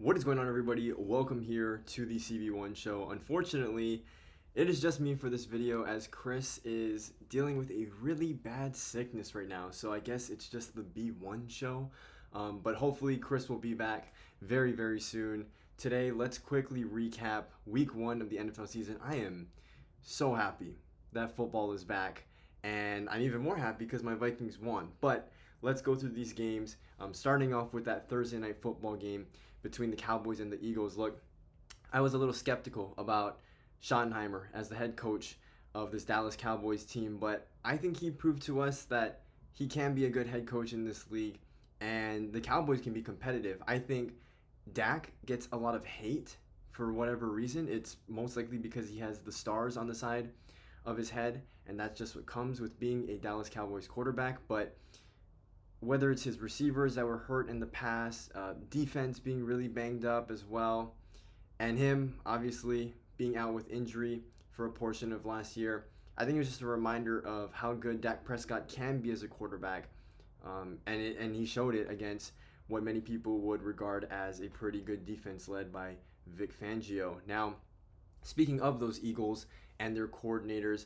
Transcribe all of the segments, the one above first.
What is going on, everybody? Welcome here to the CB1 show. Unfortunately, it is just me for this video as Chris is dealing with a really bad sickness right now. So I guess it's just the B1 show. But hopefully Chris will be back very, very soon. Today, let's quickly recap week one of the NFL season. I am so happy that football is back. And I'm even more happy because my Vikings won. But let's go through these games. Starting off with that Thursday night football game between the Cowboys and the Eagles. Look, I was a little skeptical about Schottenheimer as the head coach of this Dallas Cowboys team, but I think he proved to us that he can be a good head coach in this league and the Cowboys can be competitive. I think Dak gets a lot of hate for whatever reason. It's most likely because he has the stars on the side of his head, and that's just what comes with being a Dallas Cowboys quarterback. But whether it's his receivers that were hurt in the past, defense being really banged up as well, and him obviously being out with injury for a portion of last year, I think it was just a reminder of how good Dak Prescott can be as a quarterback, and he showed it against what many people would regard as a pretty good defense led by Vic Fangio. Now, speaking of those Eagles and their coordinators,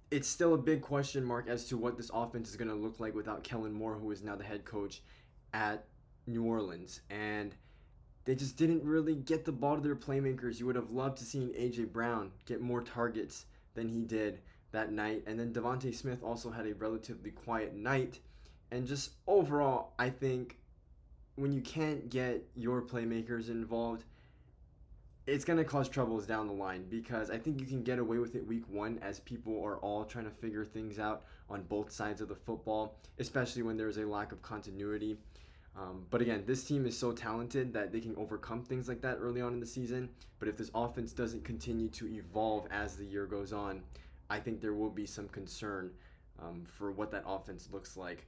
it's still a big question mark as to what this offense is going to look like without Kellen Moore, who is now the head coach at New Orleans. And they just didn't really get the ball to their playmakers. You would have loved to seen A.J. Brown get more targets than he did that night. And then Devontae Smith also had a relatively quiet night. And just overall, I think when you can't get your playmakers involved, it's going to cause troubles down the line, because I think you can get away with it week one as people are all trying to figure things out on both sides of the football, especially when there's a lack of continuity. But again, this team is so talented that they can overcome things like that early on in the season. But if this offense doesn't continue to evolve as the year goes on, I think there will be some concern for what that offense looks like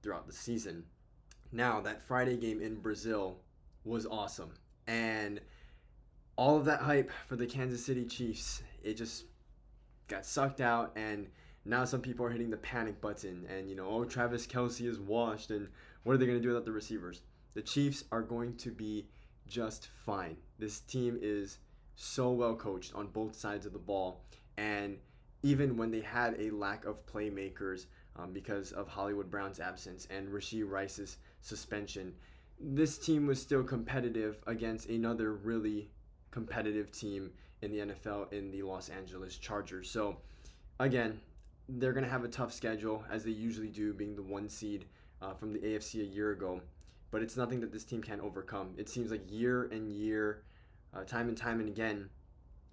throughout the season. Now, that Friday game in Brazil was awesome. And all of that hype for the Kansas City Chiefs, it just got sucked out, and now some people are hitting the panic button and, oh, Travis Kelce is washed, and what are they going to do without the receivers? The Chiefs are going to be just fine. This team is so well coached on both sides of the ball, and even when they had a lack of playmakers because of Hollywood Brown's absence and Rashee Rice's suspension, this team was still competitive against another really competitive team in the NFL in the Los Angeles Chargers. So again, they're going to have a tough schedule, as they usually do, being the one seed from the AFC a year ago. But it's nothing that this team can't overcome. It seems like year and year, time and again,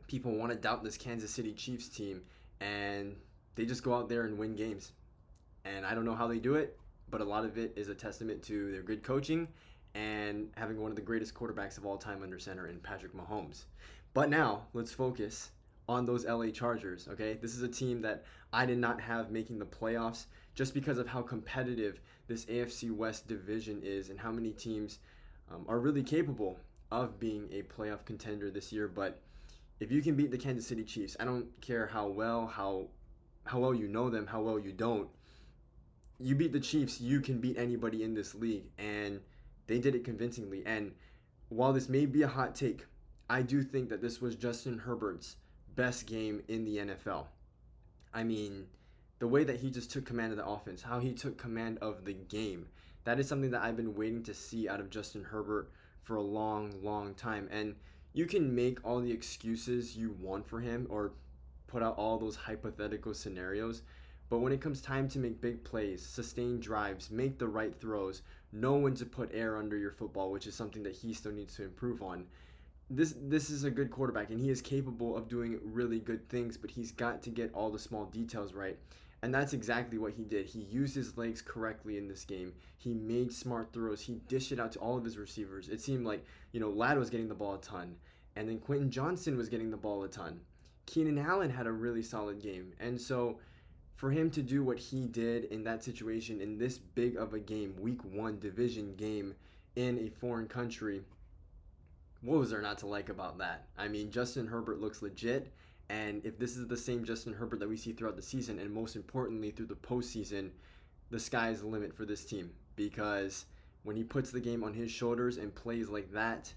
people want to doubt this Kansas City Chiefs team, and they just go out there and win games. And I don't know how they do it, but a lot of it is a testament to their good coaching and having one of the greatest quarterbacks of all time under center in Patrick Mahomes. But now, let's focus on those LA Chargers, okay? This is a team that I did not have making the playoffs just because of how competitive this AFC West division is and how many teams are really capable of being a playoff contender this year. But if you can beat the Kansas City Chiefs, I don't care how well you know them, how well you don't, you beat the Chiefs, you can beat anybody in this league. And they did it convincingly. And while this may be a hot take, I do think that this was Justin Herbert's best game in the NFL. I mean, the way that he just took command of the offense, how he took command of the game, that is something that I've been waiting to see out of Justin Herbert for a long, long time. And you can make all the excuses you want for him or put out all those hypothetical scenarios, but when it comes time to make big plays, sustain drives, make the right throws, know when to put air under your football, which is something that he still needs to improve on. This is a good quarterback, and he is capable of doing really good things, but he's got to get all the small details right. And that's exactly what he did. He used his legs correctly in this game. He made smart throws. He dished it out to all of his receivers. It seemed like, Ladd was getting the ball a ton, and then Quentin Johnson was getting the ball a ton. Keenan Allen had a really solid game. And so for him to do what he did in that situation, in this big of a game, week one division game in a foreign country, what was there not to like about that? I mean, Justin Herbert looks legit, and if this is the same Justin Herbert that we see throughout the season, and most importantly through the postseason, the sky is the limit for this team, because when he puts the game on his shoulders and plays like that,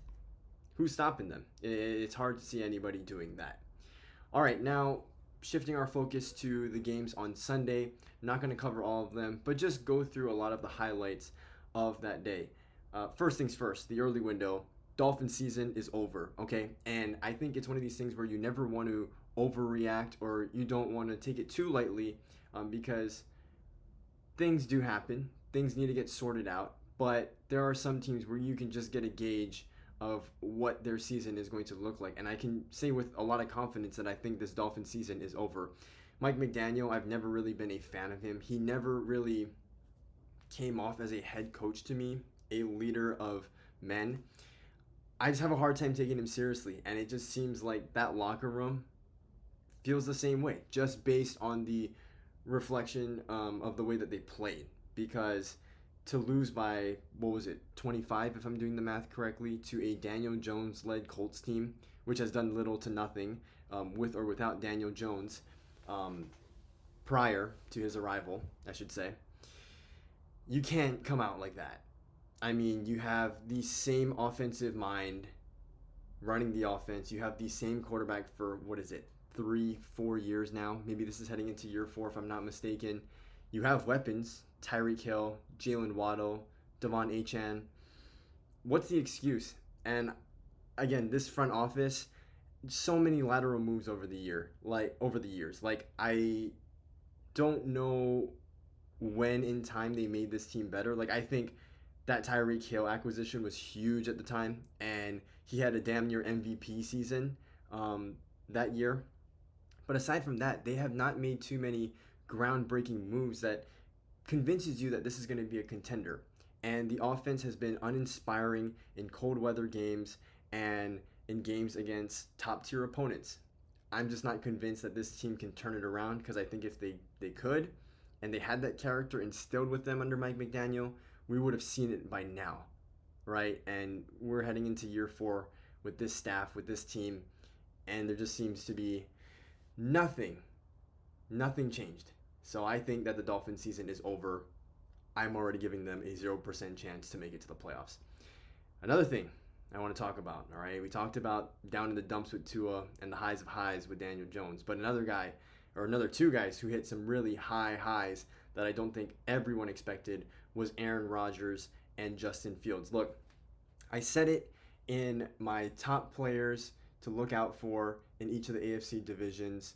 who's stopping them? It's hard to see anybody doing that. All right, now shifting our focus to the games on Sunday. I'm not going to cover all of them, but just go through a lot of the highlights of that day. First things first, the early window. Dolphin season is over, okay? And I think it's one of these things where you never want to overreact, or you don't want to take it too lightly, because things do happen. Things need to get sorted out, but there are some teams where you can just get a gauge of what their season is going to look like. And I can say with a lot of confidence that I think this Dolphin season is over. Mike McDaniel, I've never really been a fan of him. He never really came off as a head coach to me, a leader of men. I just have a hard time taking him seriously, and it just seems like that locker room feels the same way, just based on the reflection of the way that they played. Because to lose by, what was it, 25, if I'm doing the math correctly, to a Daniel Jones-led Colts team, which has done little to nothing with or without Daniel Jones prior to his arrival, I should say. You can't come out like that. I mean, you have the same offensive mind running the offense. You have the same quarterback for, 3-4 years now. Maybe this is heading into year 4 if I'm not mistaken. You have weapons, Tyreek Hill, Jalen Waddle, Devon Achane. What's the excuse? And again, this front office, so many lateral moves over the years. Like, I don't know when in time they made this team better. Like, I think that Tyreek Hill acquisition was huge at the time, and he had a damn near MVP season that year. But aside from that, they have not made too many groundbreaking moves that convinces you that this is going to be a contender. And the offense has been uninspiring in cold weather games and in games against top tier opponents. I'm just not convinced that this team can turn it around, because I think if they could, and they had that character instilled with them under Mike McDaniel, we would have seen it by now, right? And we're heading into year 4 with this staff, with this team, and there just seems to be nothing changed. So I think that the Dolphins season is over. I'm already giving them a 0% chance to make it to the playoffs. Another thing I want to talk about, all right? We talked about down in the dumps with Tua and the highs of highs with Daniel Jones, but another two guys who hit some really high highs that I don't think everyone expected was Aaron Rodgers and Justin Fields. Look, I said it in my top players to look out for in each of the AFC divisions.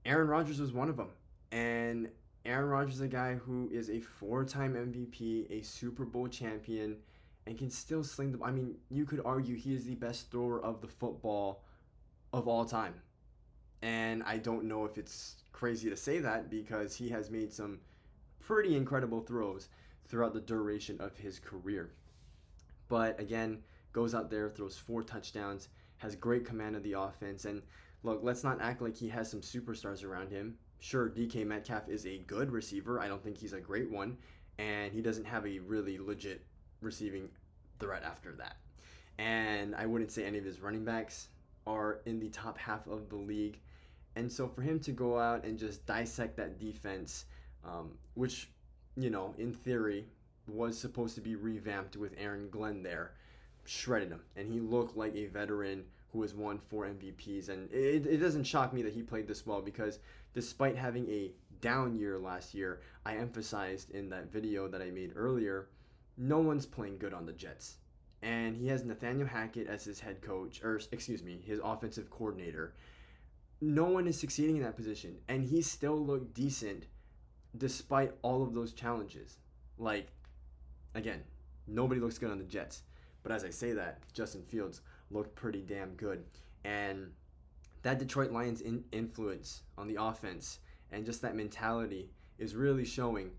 Aaron Rodgers was one of them. And Aaron Rodgers is a guy who is a 4-time MVP, a Super Bowl champion, and can still sling the ball. I mean, you could argue he is the best thrower of the football of all time. And I don't know if it's crazy to say that, because he has made some pretty incredible throws throughout the duration of his career. But again, goes out there, throws 4 touchdowns, has great command of the offense. And look, let's not act like he has some superstars around him. Sure, DK Metcalf is a good receiver. I don't think he's a great one. And he doesn't have a really legit receiving threat after that. And I wouldn't say any of his running backs are in the top half of the league. And so for him to go out and just dissect that defense, which, in theory was supposed to be revamped with Aaron Glenn there, shredded him. And he looked like a veteran who has won 4 MVPs. And it doesn't shock me that he played this well, because despite having a down year last year, I emphasized in that video that I made earlier, no one's playing good on the Jets. And he has Nathaniel Hackett as his head coach, his offensive coordinator. No one is succeeding in that position, and he still looked decent despite all of those challenges. Like, again, nobody looks good on the Jets. But as I say that, Justin Fields looked pretty damn good. And that Detroit Lions influence on the offense and just that mentality is really showing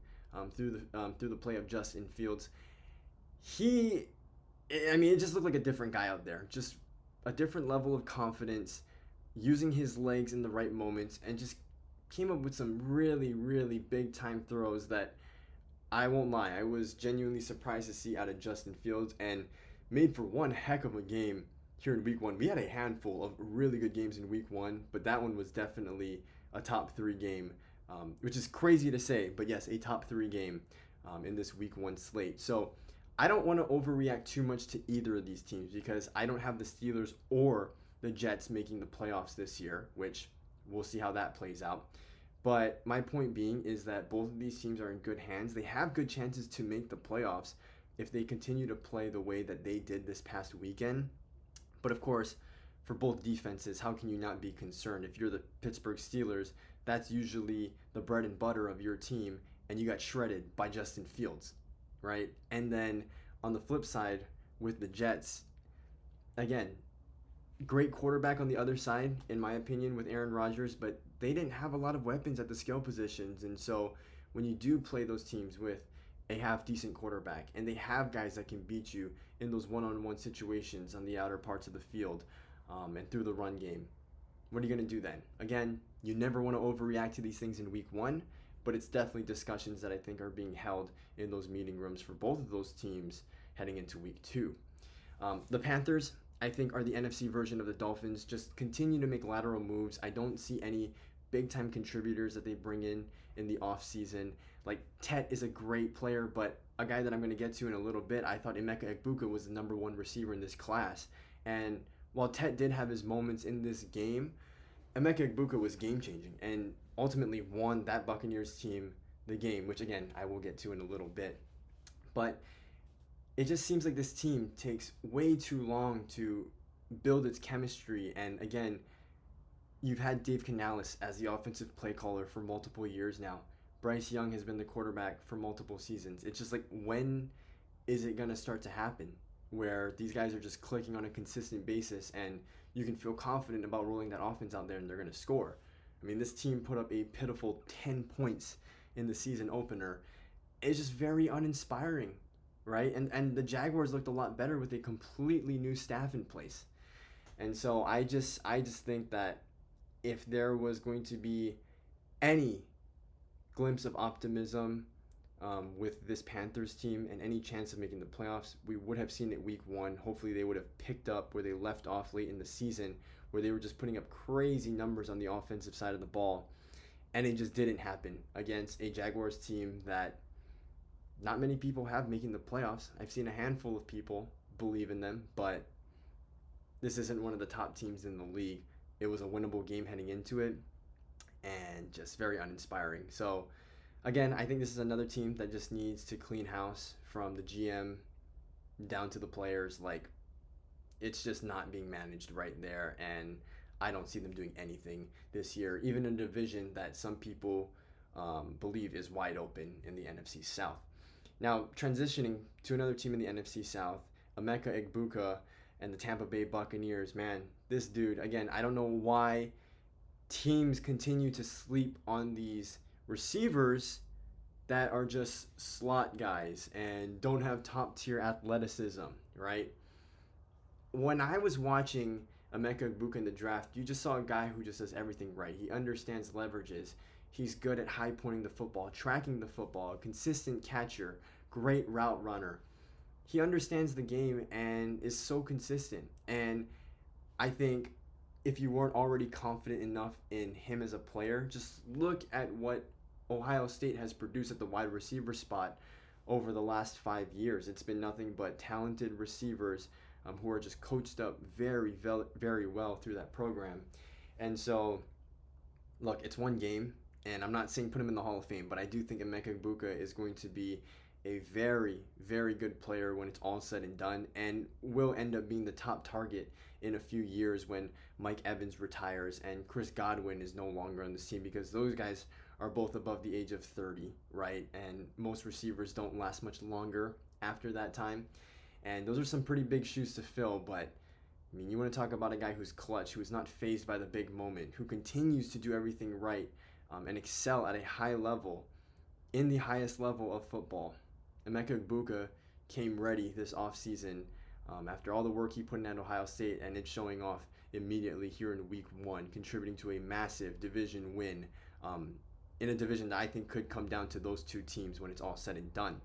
through the play of Justin Fields. It just looked like a different guy out there. Just a different level of confidence, using his legs in the right moments, and just came up with some really, really big-time throws that, I won't lie, I was genuinely surprised to see out of Justin Fields, and made for one heck of a game here in week 1. We had a handful of really good games in week 1, but that one was definitely a top 3 game, which is crazy to say, but yes, a top 3 game in this week 1 slate. So I don't want to overreact too much to either of these teams because I don't have the Steelers or the Jets making the playoffs this year, which we'll see how that plays out. But my point being is that both of these teams are in good hands. They have good chances to make the playoffs if they continue to play the way that they did this past weekend. But of course, for both defenses, how can you not be concerned? If you're the Pittsburgh Steelers, that's usually the bread and butter of your team, and you got shredded by Justin Fields, right? And then on the flip side, with the Jets, again, great quarterback on the other side, in my opinion, with Aaron Rodgers, but they didn't have a lot of weapons at the skill positions. And so when you do play those teams with a half decent quarterback and they have guys that can beat you in those one-on-one situations on the outer parts of the field and through the run game, what are you going to do then? Again, you never want to overreact to these things in week one, but it's definitely discussions that I think are being held in those meeting rooms for both of those teams heading into week two. The Panthers, I think, are the NFC version of the Dolphins. Just continue to make lateral moves. I don't see any big-time contributors that they bring in the offseason. Like, Tet is a great player, but a guy that I'm going to get to in a little bit, I thought Emeka Egbuka was the number one receiver in this class. And while Tet did have his moments in this game, Emeka Egbuka was game-changing and ultimately won that Buccaneers team the game, which, again, I will get to in a little bit. But it just seems like this team takes way too long to build its chemistry. And again, you've had Dave Canales as the offensive play caller for multiple years now. Bryce Young has been the quarterback for multiple seasons. It's just like, when is it going to start to happen where these guys are just clicking on a consistent basis and you can feel confident about rolling that offense out there and they're going to score? I mean, this team put up a pitiful 10 points in the season opener. It's just very uninspiring, right? And the Jaguars looked a lot better with a completely new staff in place. And so I just think that if there was going to be any glimpse of optimism with this Panthers team and any chance of making the playoffs, we would have seen it week one. Hopefully they would have picked up where they left off late in the season, where they were just putting up crazy numbers on the offensive side of the ball. And it just didn't happen against a Jaguars team that not many people have making the playoffs. I've seen a handful of people believe in them, but this isn't one of the top teams in the league. It was a winnable game heading into it, and just very uninspiring. So, again, I think this is another team that just needs to clean house from the GM down to the players. Like, it's just not being managed right there, and I don't see them doing anything this year, even in a division that some people believe is wide open in the NFC South. Now, transitioning to another team in the NFC South, Emeka Egbuka and the Tampa Bay Buccaneers. Man, this dude, again, I don't know why teams continue to sleep on these receivers that are just slot guys and don't have top-tier athleticism, right? When I was watching Emeka Egbuka in the draft, you just saw a guy who just does everything right. He understands leverages. He's good at high pointing the football, tracking the football, a consistent catcher, great route runner. He understands the game and is so consistent. And I think if you weren't already confident enough in him as a player, just look at what Ohio State has produced at the wide receiver spot over the last 5 years. It's been nothing but talented receivers who are just coached up very, very well through that program. And so, look, it's one game. And I'm not saying put him in the Hall of Fame, but I do think Emeka Egbuka is going to be a very, very good player when it's all said and done, and will end up being the top target in a few years when Mike Evans retires and Chris Godwin is no longer on this team, because those guys are both above the age of 30, right? And most receivers don't last much longer after that time. And those are some pretty big shoes to fill, but I mean, you want to talk about a guy who's clutch, who is not fazed by the big moment, who continues to do everything right and excel at a high level, in the highest level of football. Emeka Egbuka came ready this offseason after all the work he put in at Ohio State, and it's showing off immediately here in week one, contributing to a massive division win in a division that I think could come down to those two teams when it's all said and done.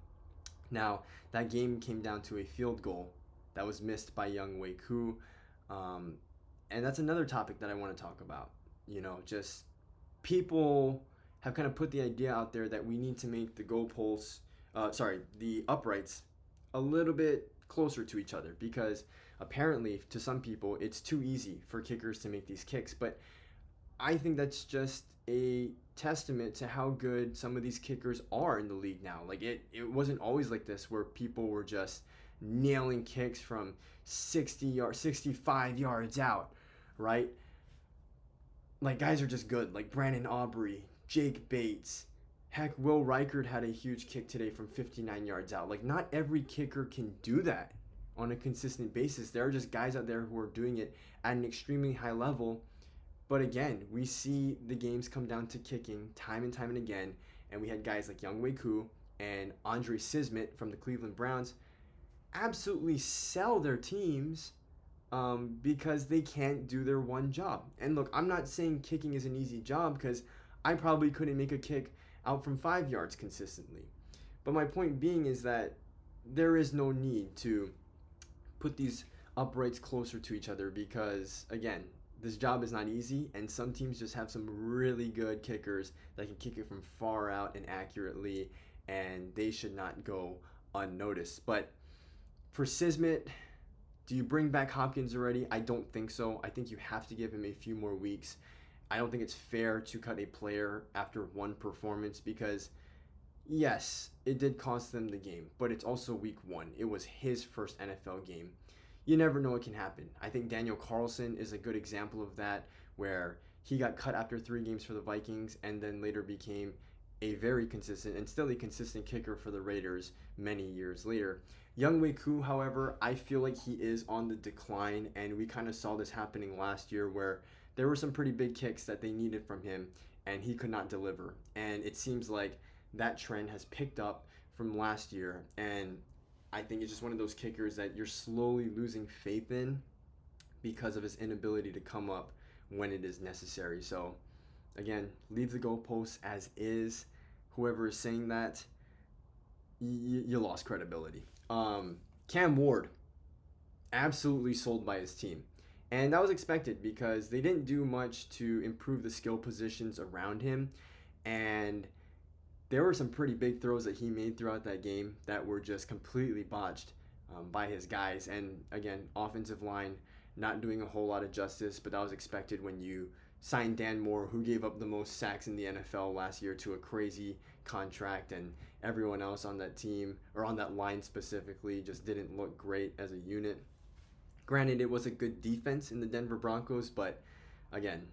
Now, that game came down to a field goal that was missed by Younghoe Koo, and that's another topic that I want to talk about. You know, just people have kind of put the idea out there that we need to make the uprights a little bit closer to each other because apparently to some people it's too easy for kickers to make these kicks. But I think that's just a testament to how good some of these kickers are in the league now. Like it wasn't always like this where people were just nailing kicks from 60 yards, 65 yards out, right? Like guys are just good. Like Brandon Aubrey, Jake Bates. Heck, Will Reichert had a huge kick today from 59 yards out. Like not every kicker can do that on a consistent basis. There are just guys out there who are doing it at an extremely high level. But again, we see the games come down to kicking time and time and again. And we had guys like Younghoe Koo and Andre Cismet from the Cleveland Browns absolutely sell their teams because they can't do their one job. And look, I'm not saying kicking is an easy job because I probably couldn't make a kick out from 5 yards consistently. But my point being is that there is no need to put these uprights closer to each other because, again, this job is not easy, and some teams just have some really good kickers that can kick it from far out and accurately, and they should not go unnoticed. But for Cismet, do you bring back Hopkins already? I don't think so. I think you have to give him a few more weeks. I don't think it's fair to cut a player after one performance because, yes, it did cost them the game, but it's also week one. It was his first NFL game. You never know what can happen. I think Daniel Carlson is a good example of that, where he got cut after 3 games for the Vikings and then later became a very consistent and still a consistent kicker for the Raiders many years later. Younghoe Koo, however, I feel like he is on the decline, and we kind of saw this happening last year where there were some pretty big kicks that they needed from him, and he could not deliver. And it seems like that trend has picked up from last year, and I think it's just one of those kickers that you're slowly losing faith in because of his inability to come up when it is necessary. So, again, leave the goalposts as is. Whoever is saying that, you lost credibility. Cam Ward, absolutely sold by his team. And that was expected because they didn't do much to improve the skill positions around him. And there were some pretty big throws that he made throughout that game that were just completely botched by his guys. And again, offensive line not doing a whole lot of justice, but that was expected when you signed Dan Moore, who gave up the most sacks in the NFL last year, to a crazy contract, and everyone else on that team, or on that line specifically, just didn't look great as a unit. Granted, it was a good defense in the Denver Broncos, but again,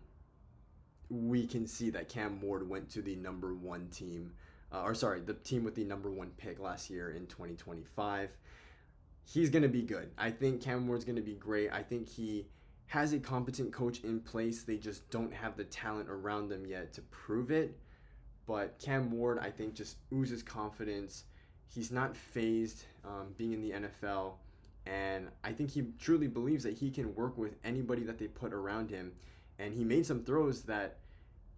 we can see that Cam Ward went to the number 1 team, the team with the number 1 pick last year in 2025. He's going to be good. I think Cam Ward's going to be great. I think he has a competent coach in place. They just don't have the talent around them yet to prove it. But Cam Ward, I think, just oozes confidence. He's not phased being in the NFL. And I think he truly believes that he can work with anybody that they put around him. And he made some throws that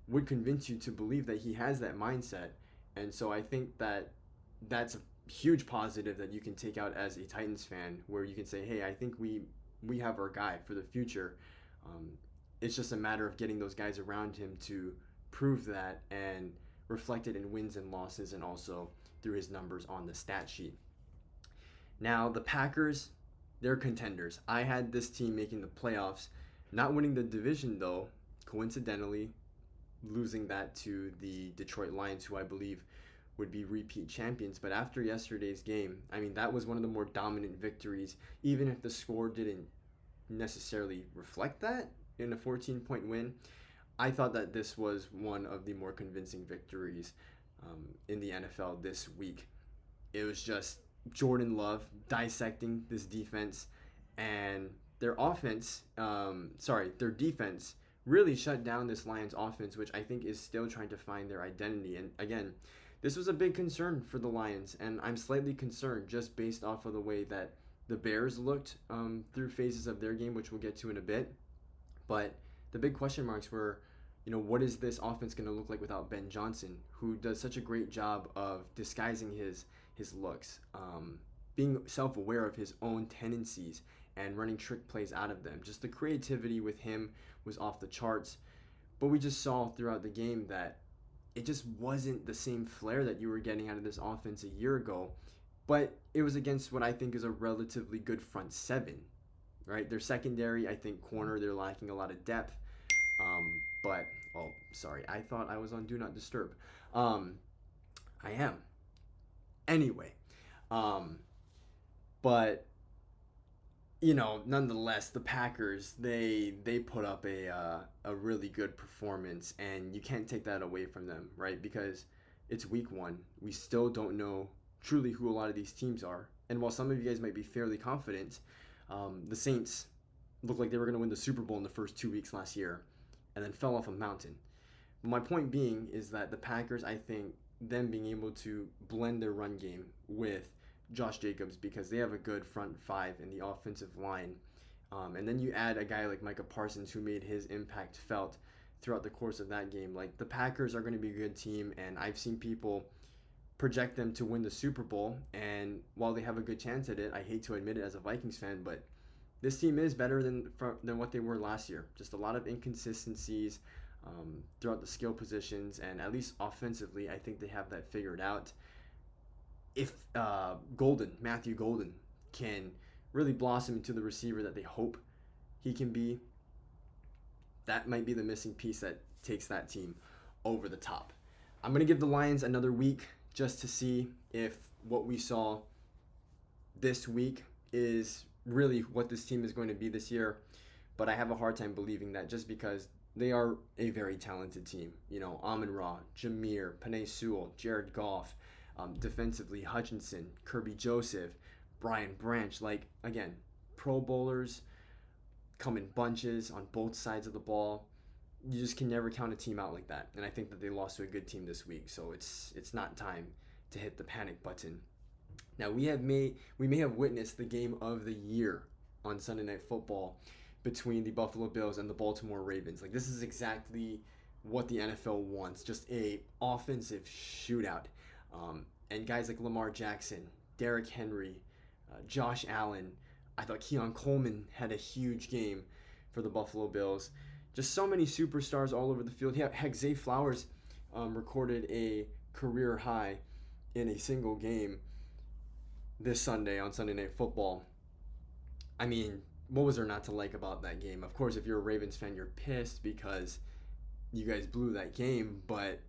would convince you to believe that he has that mindset. And so I think that that's a huge positive that you can take out as a Titans fan, where you can say, hey, I think we have our guy for the future. It's just a matter of getting those guys around him to prove that and reflect it in wins and losses, and also through his numbers on the stat sheet. Now, the Packers, they're contenders. I had this team making the playoffs, not winning the division though, coincidentally losing that to the Detroit Lions, who I believe would be repeat champions. But after yesterday's game, I mean, that was one of the more dominant victories, even if the score didn't necessarily reflect that in a 14-point win. I thought that this was one of the more convincing victories in the NFL this week. It was just Jordan Love dissecting this defense, and their defense really shut down this Lions offense, which I think is still trying to find their identity. And again, this was a big concern for the Lions, and I'm slightly concerned just based off of the way that the Bears looked through phases of their game, which we'll get to in a bit. But the big question marks were, what is this offense going to look like without Ben Johnson, who does such a great job of disguising his looks, being self-aware of his own tendencies and running trick plays out of them. Just the creativity with him was off the charts. But we just saw throughout the game that it just wasn't the same flair that you were getting out of this offense a year ago. but it was against what I think is a relatively good front seven, right? Their secondary, I think corner, they're lacking a lot of depth. But oh, sorry, I thought I was on Do Not Disturb. Um, I am. Anyway, um, but nonetheless, the Packers they put up a really good performance, and you can't take that away from them, right? Because it's week one, we still don't know truly who a lot of these teams are, and while some of you guys might be fairly confident, the Saints looked like they were going to win the Super Bowl in the first 2 weeks last year, and then fell off a mountain. But my point being is that the Packers, I think, them being able to blend their run game with Josh Jacobs because they have a good front five in the offensive line. And then you add a guy like Micah Parsons who made his impact felt throughout the course of that game. Like the Packers are going to be a good team, and I've seen people project them to win the Super Bowl. And while they have a good chance at it, I hate to admit it as a Vikings fan, but this team is better than what they were last year. Just a lot of inconsistencies throughout the skill positions, and at least offensively, I think they have that figured out. If Matthew Golden, can really blossom into the receiver that they hope he can be, that might be the missing piece that takes that team over the top. I'm going to give the Lions another week just to see if what we saw this week is really what this team is going to be this year. But I have a hard time believing that just because they are a very talented team. Amon-Ra, Jameer, Penei Sewell, Jared Goff, defensively, Hutchinson, Kirby Joseph, Brian Branch. Like, again, Pro Bowlers come in bunches on both sides of the ball. You just can never count a team out like that. And I think that they lost to a good team this week, so it's not time to hit the panic button. Now, we may have witnessed the game of the year on Sunday Night Football between the Buffalo Bills and the Baltimore Ravens. Like, this is exactly what the NFL wants, just a offensive shootout. And guys like Lamar Jackson, Derrick Henry, Josh Allen. I thought Keon Coleman had a huge game for the Buffalo Bills. Just so many superstars all over the field. Heck, Zay Flowers recorded a career high in a single game this Sunday on Sunday Night Football. I mean, what was there not to like about that game? Of course, if you're a Ravens fan, you're pissed because you guys blew that game. But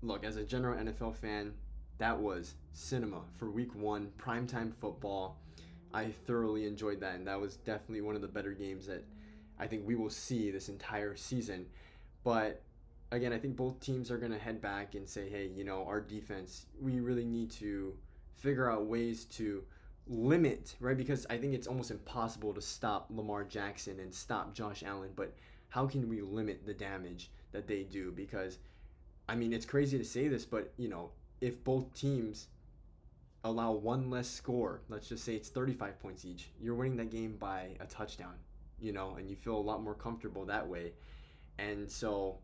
look, as a general NFL fan, that was cinema for week one, primetime football. I thoroughly enjoyed that, and that was definitely one of the better games that I think we will see this entire season. But again, I think both teams are going to head back and say, hey, our defense, we really need to figure out ways to limit, right? Because I think it's almost impossible to stop Lamar Jackson and stop Josh Allen, but how can we limit the damage that they do? Because, I mean, it's crazy to say this, but, if both teams allow one less score, let's just say it's 35 points each, you're winning that game by a touchdown, and you feel a lot more comfortable that way. And so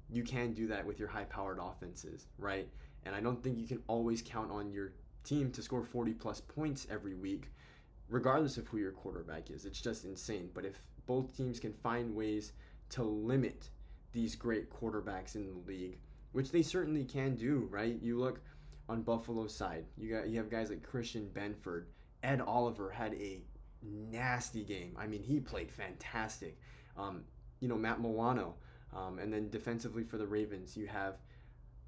you can do that with your high-powered offenses, right? And I don't think you can always count on your team to score 40-plus points every week, regardless of who your quarterback is. It's just insane. But if both teams can find ways to limit these great quarterbacks in the league, which they certainly can do, right? You look on Buffalo's side, you have guys like Christian Benford. Ed Oliver had a nasty game. I mean, he played fantastic. Matt Milano. And then defensively for the Ravens, you have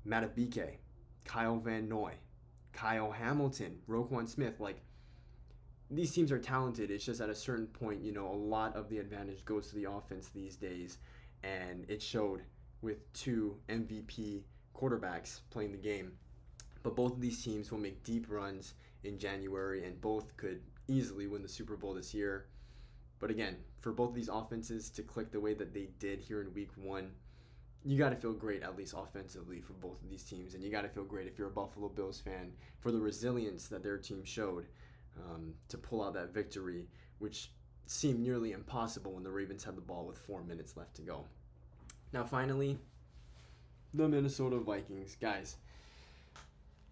Matabike, Kyle Van Noy, Kyle Hamilton, Roquan Smith. Like, these teams are talented. It's just at a certain point, a lot of the advantage goes to the offense these days. And it showed with two MVP quarterbacks playing the game. But both of these teams will make deep runs in January, and both could easily win the Super Bowl this year. But again, for both of these offenses to click the way that they did here in week one, you got to feel great, at least offensively, for both of these teams. And you got to feel great if you're a Buffalo Bills fan for the resilience that their team showed to pull out that victory, which seemed nearly impossible when the Ravens had the ball with 4 minutes left to go. Now, finally, the Minnesota Vikings. Guys,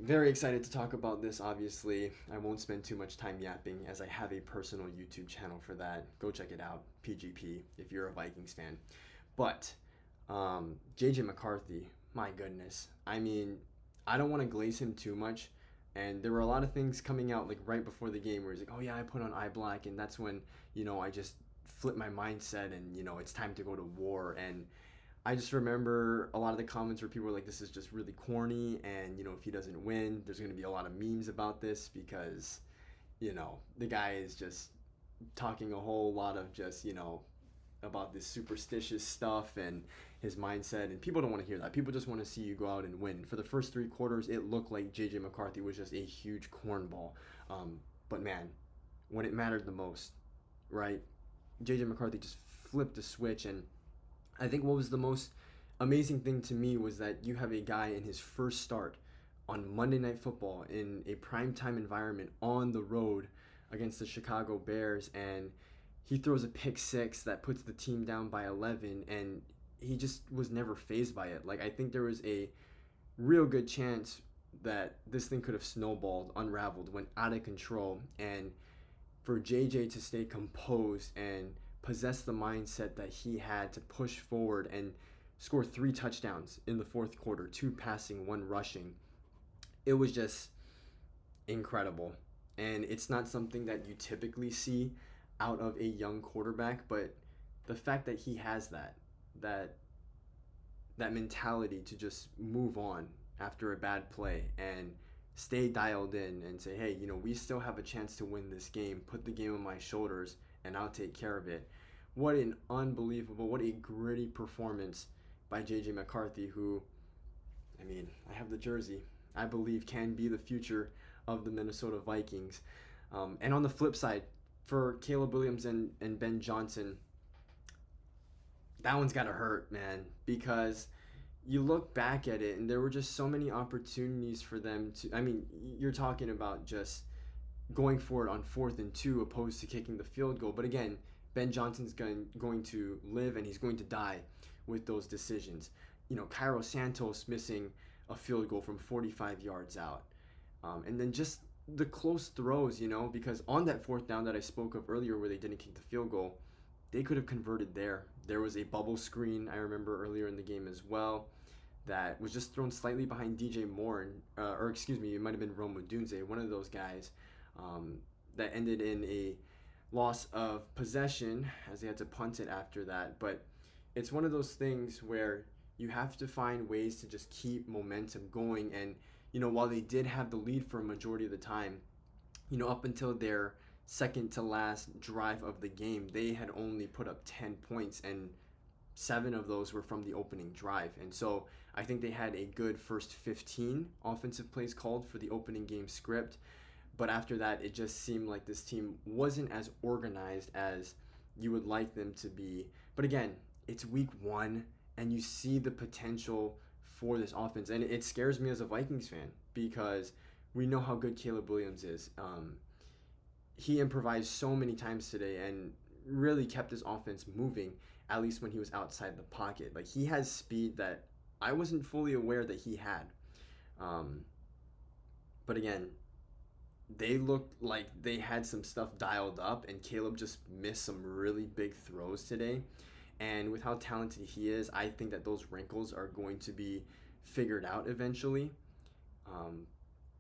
very excited to talk about this, obviously. I won't spend too much time yapping as I have a personal YouTube channel for that. Go check it out, PGP, if you're a Vikings fan. But JJ McCarthy, my goodness. I mean, I don't want to glaze him too much, And there were a lot of things coming out like right before the game where he's like, "Oh yeah, I put on eye black," and that's when I just flipped my mindset, and it's time to go to war. And I just remember a lot of the comments where people were like, "This is just really corny," and if he doesn't win, there's going to be a lot of memes about this because the guy is just talking a whole lot of just about this superstitious stuff and his mindset, and people don't want to hear that. People just want to see you go out and win. For the first 3 quarters, it looked like JJ McCarthy was just a huge cornball. But man, when it mattered the most, right? JJ McCarthy just flipped the switch, and I think what was the most amazing thing to me was that you have a guy in his first start on Monday Night Football in a primetime environment on the road against the Chicago Bears, and he throws a pick six that puts the team down by 11, and he just was never fazed by it. Like, I think there was a real good chance that this thing could have snowballed, unraveled, went out of control, and for JJ to stay composed and possess the mindset that he had to push forward and score 3 touchdowns in the fourth quarter, 2 passing, 1 rushing. It was just incredible. And it's not something that you typically see out of a young quarterback, but the fact that he has that mentality to just move on after a bad play and stay dialed in and say, hey, we still have a chance to win this game. Put the game on my shoulders and I'll take care of it. What an unbelievable, what a gritty performance by JJ McCarthy, who, I have the jersey, I believe can be the future of the Minnesota Vikings. And on the flip side, for Caleb Williams and Ben Johnson, that one's got to hurt, man, because you look back at it and there were just so many opportunities for them to, you're talking about just going for it on 4th and 2 opposed to kicking the field goal. But again, Ben Johnson's going to live and he's going to die with those decisions. Cairo Santos missing a field goal from 45 yards out. And then just the close throws, because on that 4th down that I spoke of earlier where they didn't kick the field goal, they could have converted there. There was a bubble screen, I remember earlier in the game as well, that was just thrown slightly behind DJ Moore, or excuse me, it might have been Rome Odunze, one of those guys, that ended in a loss of possession as they had to punt it after that. But it's one of those things where you have to find ways to just keep momentum going. And while they did have the lead for a majority of the time, up until their second to last drive of the game, they had only put up 10 points, and 7 of those were from the opening drive. And so I think they had a good first 15 offensive plays called for the opening game script. But after that, it just seemed like this team wasn't as organized as you would like them to be. But again, it's week 1, and you see the potential for this offense. And it scares me as a Vikings fan because we know how good Caleb Williams is. He improvised so many times today and really kept his offense moving, at least when he was outside the pocket. Like, he has speed that I wasn't fully aware that he had. But again, they looked like they had some stuff dialed up, and Caleb just missed some really big throws today. And with how talented he is, I think that those wrinkles are going to be figured out eventually.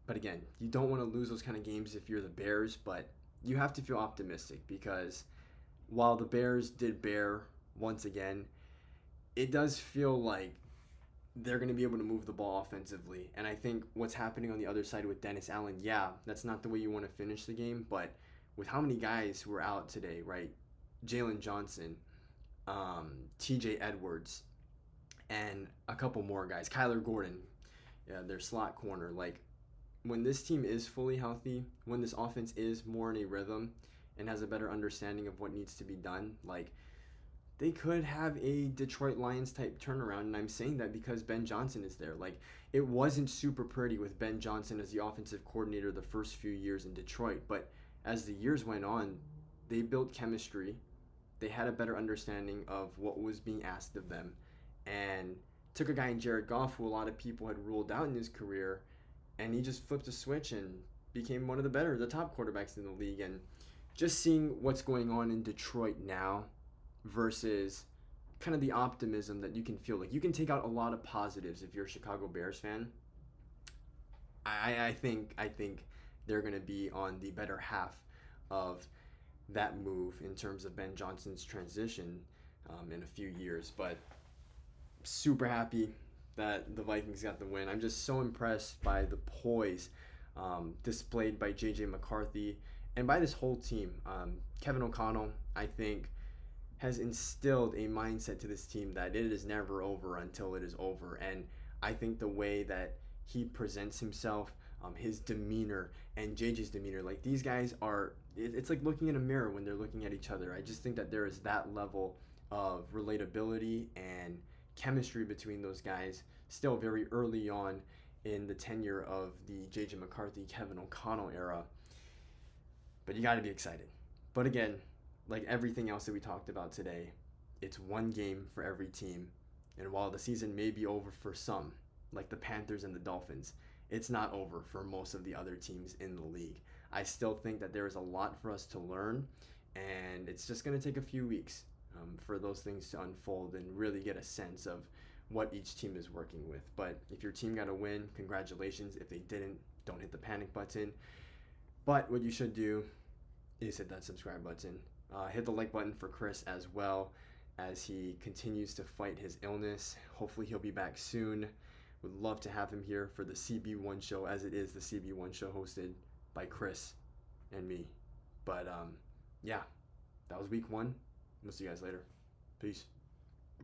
But again, you don't want to lose those kind of games if you're the Bears, but you have to feel optimistic because while the Bears did bear once again, it does feel like they're going to be able to move the ball offensively. And I think what's happening on the other side with Dennis Allen, yeah, that's not the way you want to finish the game, but with how many guys who were out today, right? Jalen Johnson, TJ Edwards, and a couple more guys, Kyler Gordon, their slot corner. Like, when this team is fully healthy, when this offense is more in a rhythm and has a better understanding of what needs to be done, like, they could have a Detroit Lions type turnaround. And I'm saying that because Ben Johnson is there. Like, it wasn't super pretty with Ben Johnson as the offensive coordinator the first few years in Detroit, but as the years went on, they built chemistry. They had a better understanding of what was being asked of them, and took a guy in Jared Goff who a lot of people had ruled out in his career, and he just flipped a switch and became one of the top quarterbacks in the league. And just seeing what's going on in Detroit now versus kind of the optimism that you can feel. Like, you can take out a lot of positives if you're a Chicago Bears fan. I think they're going to be on the better half of that move in terms of Ben Johnson's transition in a few years. But super happy that the Vikings got the win. I'm just so impressed by the poise displayed by JJ McCarthy and by this whole team. Kevin O'Connell, I think, has instilled a mindset to this team that it is never over until it is over. And I think the way that he presents himself, his demeanor, and JJ's demeanor, like these guys are, it's like looking in a mirror when they're looking at each other. I just think that there is that level of relatability and chemistry between those guys still very early on in the tenure of the JJ McCarthy, Kevin O'Connell era. But you got to be excited. But again, like everything else that we talked about today, it's one game for every team. And while the season may be over for some, like the Panthers and the Dolphins, it's not over for most of the other teams in the league. I still think that there is a lot for us to learn, and it's just going to take a few weeks for those things to unfold and really get a sense of what each team is working with. But if your team got a win, congratulations. If they didn't, don't hit the panic button. But what you should do is hit that subscribe button. Hit the like button for Chris as well as he continues to fight his illness. Hopefully he'll be back soon. Would love to have him here for the CB1 show, as it is the CB1 show hosted by Chris and me. But yeah, that was week 1. We'll see you guys later. Peace.